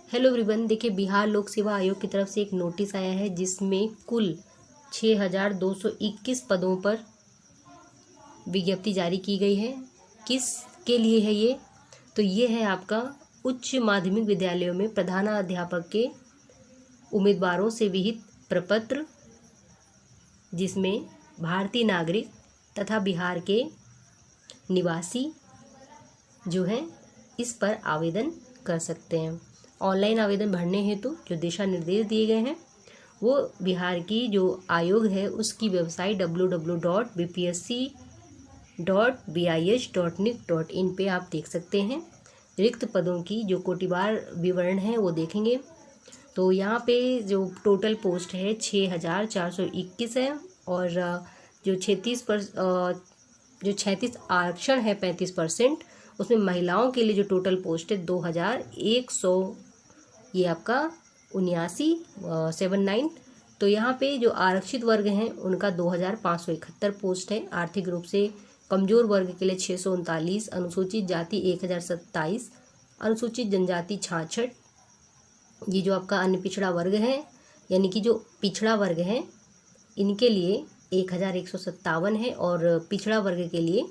Hello everyone, देखिए बिहार लोक सेवा आयोग की तरफ से एक नोटिस आया है जिसमें कुल 6221 पदों पर विज्ञप्ति जारी की गई है। किस के लिए है ये? तो ये है आपका उच्च माध्यमिक विद्यालयों में प्रधानाध्यापक के उम्मीदवारों से विहित प्रपत्र, जिसमें भारतीय नागरिक तथा बिहार के निवासी जो हैं इस पर आवेदन कर सकते हैं। ऑनलाइन आवेदन भरने हेतु जो दिशा निर्देश दिए गए हैं वो बिहार की जो आयोग है उसकी वेबसाइट www.bps.bis.nic.in पे आप देख सकते हैं। रिक्त पदों की जो कोटिवार विवरण है वो देखेंगे तो यहाँ पे जो टोटल पोस्ट है 6421 है और जो 36 आरक्षण है 35%, उसमें महिलाओं के लिए जो टोटल पोस्ट है 2100, ये आपका 79। तो यहाँ पे जो आरक्षित वर्ग हैं उनका 2571 पोस्ट है। आर्थिक रूप से कमजोर वर्ग के लिए 639, अनुसूचित जाति 1027, अनुसूचित जनजाति 66, ये जो आपका अन्य पिछड़ा वर्ग है यानी कि जो पिछड़ा वर्ग है इनके लिए 1157 है और पिछड़ा वर्ग के लिए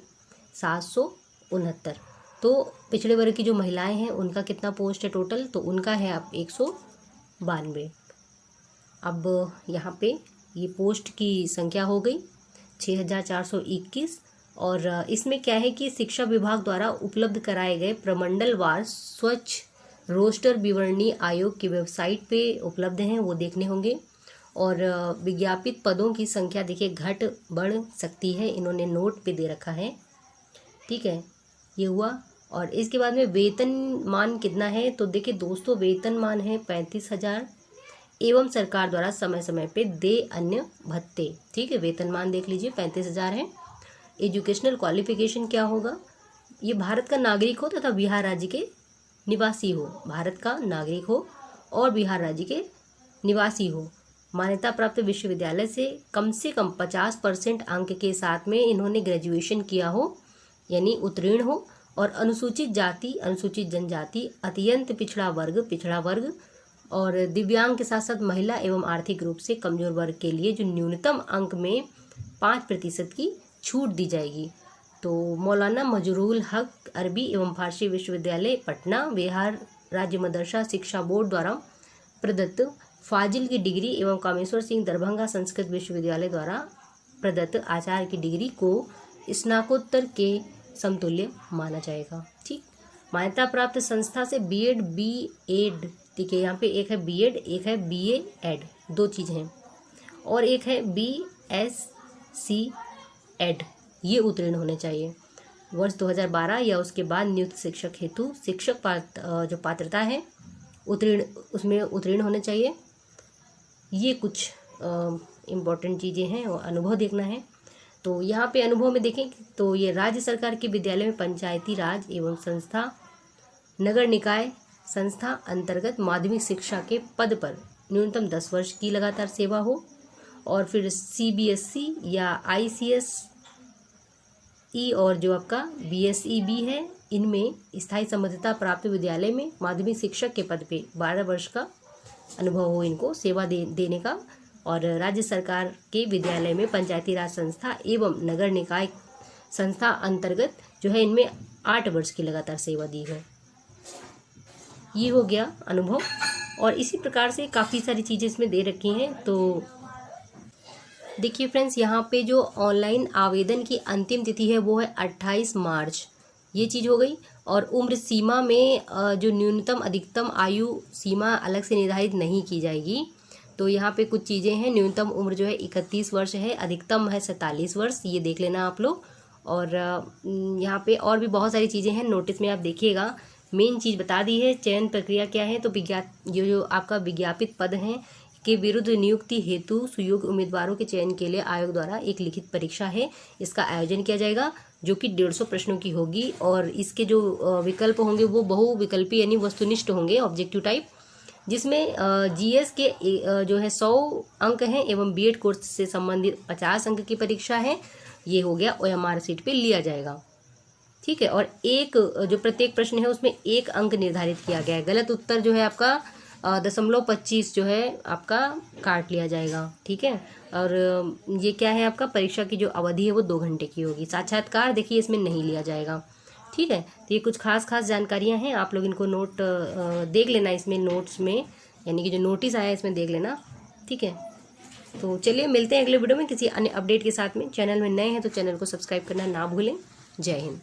769। तो पिछड़े वर्ग की जो महिलाएं हैं उनका कितना पोस्ट है टोटल? तो उनका है आप 192। अब यहाँ पे ये पोस्ट की संख्या हो गई 6421 और इसमें क्या है कि शिक्षा विभाग द्वारा उपलब्ध कराए गए प्रमंडलवार स्वच्छ रोस्टर विवरणी आयोग की वेबसाइट पे उपलब्ध हैं, वो देखने होंगे। और विज्ञापित पदों की संख्या देखिए घट बढ़ सकती है, इन्होंने नोट पे दे रखा है, ठीक है। ये हुआ। और इसके बाद में वेतनमान कितना है? तो देखिए दोस्तों, वेतनमान है 35,000 एवं सरकार द्वारा समय समय पे दे अन्य भत्ते, ठीक है। वेतनमान देख लीजिए 35,000 है। एजुकेशनल क्वालिफिकेशन क्या होगा? ये भारत का नागरिक हो तथा बिहार राज्य के निवासी हो, भारत का नागरिक हो और बिहार राज्य के निवासी हो, मान्यता प्राप्त विश्वविद्यालय से कम 50% अंक के साथ में इन्होंने ग्रेजुएशन किया हो यानी उत्तीर्ण हो, और अनुसूचित जाति, अनुसूचित जनजाति, अत्यंत पिछड़ा वर्ग और दिव्यांग के साथ साथ महिला एवं आर्थिक रूप से कमजोर वर्ग के लिए जो न्यूनतम अंक में 5% की छूट दी जाएगी। तो मौलाना मजरूल हक अरबी एवं फारसी विश्वविद्यालय पटना, बिहार राज्य मदरसा शिक्षा बोर्ड द्वारा प्रदत्त फाजिल की डिग्री एवं कामेश्वर सिंह दरभंगा संस्कृत विश्वविद्यालय द्वारा प्रदत्त आचार्य की डिग्री को स्नातकोत्तर के समतुल्य माना जाएगा, ठीक। मान्यता प्राप्त संस्था से बीएड बीएड, ठीक है, यहाँ पे एक है बीएड, एक है बीए एड, दो चीज़ हैं, और एक है बीएससी एड, ये उत्तीर्ण होने चाहिए। वर्ष 2012 या उसके बाद नियुक्त शिक्षक हेतु शिक्षक जो पात्रता है उसमें उत्तीर्ण होने चाहिए। ये कुछ इम्पोर्टेंट चीज़ें हैं और अनुभव देखना है। तो यहाँ पे अनुभव में देखें तो ये राज्य सरकार के विद्यालय में पंचायती राज एवं संस्था, नगर निकाय संस्था अंतर्गत माध्यमिक शिक्षा के पद पर न्यूनतम 10 वर्ष की लगातार सेवा हो, और फिर सीबीएसई या आईसीएसई और जो आपका बीएसईबी है इनमें स्थायी संबद्धता प्राप्त विद्यालय में माध्यमिक शिक्षक के पद पे 12 वर्ष का अनुभव हो इनको सेवा देने का, और राज्य सरकार के विद्यालय में पंचायती राज संस्था एवं नगर निकाय संस्था अंतर्गत जो है इनमें 8 वर्ष की लगातार सेवा दी है। ये हो गया अनुभव। और इसी प्रकार से काफ़ी सारी चीज़ें इसमें दे रखी हैं। तो देखिए फ्रेंड्स, यहाँ पे जो ऑनलाइन आवेदन की अंतिम तिथि है वो है 28 मार्च, ये चीज़ हो गई। और उम्र सीमा में जो न्यूनतम अधिकतम आयु सीमा अलग से निर्धारित नहीं की जाएगी। तो यहाँ पे कुछ चीज़ें हैं, न्यूनतम उम्र जो है 31 वर्ष है, अधिकतम है 47 वर्ष, ये देख लेना आप लोग। और यहाँ पे और भी बहुत सारी चीज़ें हैं, नोटिस में आप देखिएगा। मेन चीज़ बता दी है। चयन प्रक्रिया क्या है? तो जो आपका विज्ञापित पद हैं के विरुद्ध नियुक्ति हेतु सुयोग्य उम्मीदवारों के चयन के लिए आयोग द्वारा एक लिखित परीक्षा है, इसका आयोजन किया जाएगा जो कि 150 प्रश्नों की होगी। और इसके जो विकल्प होंगे वो बहुविकल्पी यानी वस्तुनिष्ठ होंगे, ऑब्जेक्टिव टाइप, जिसमें जीएस के जो है 100 अंक हैं एवं बीएड कोर्स से संबंधित 50 अंक की परीक्षा है। ये हो गया ओएमआर सीट पे लिया जाएगा, ठीक है। और एक जो प्रत्येक प्रश्न है उसमें 1 अंक निर्धारित किया गया है। गलत उत्तर जो है आपका 0.25 जो है आपका काट लिया जाएगा, ठीक है। और ये क्या है, आपका परीक्षा की जो अवधि है वो 2 घंटे की होगी। साक्षात्कार देखिए इसमें नहीं लिया जाएगा, ठीक है। तो ये कुछ खास जानकारियां हैं, आप लोग इनको नोट देख लेना इसमें नोट्स में, यानी कि जो नोटिस आया है इसमें देख लेना, ठीक है। तो चलिए मिलते हैं अगले वीडियो में किसी अन्य अपडेट के साथ में। चैनल में नए हैं तो चैनल को सब्सक्राइब करना ना भूलें। जय हिंद।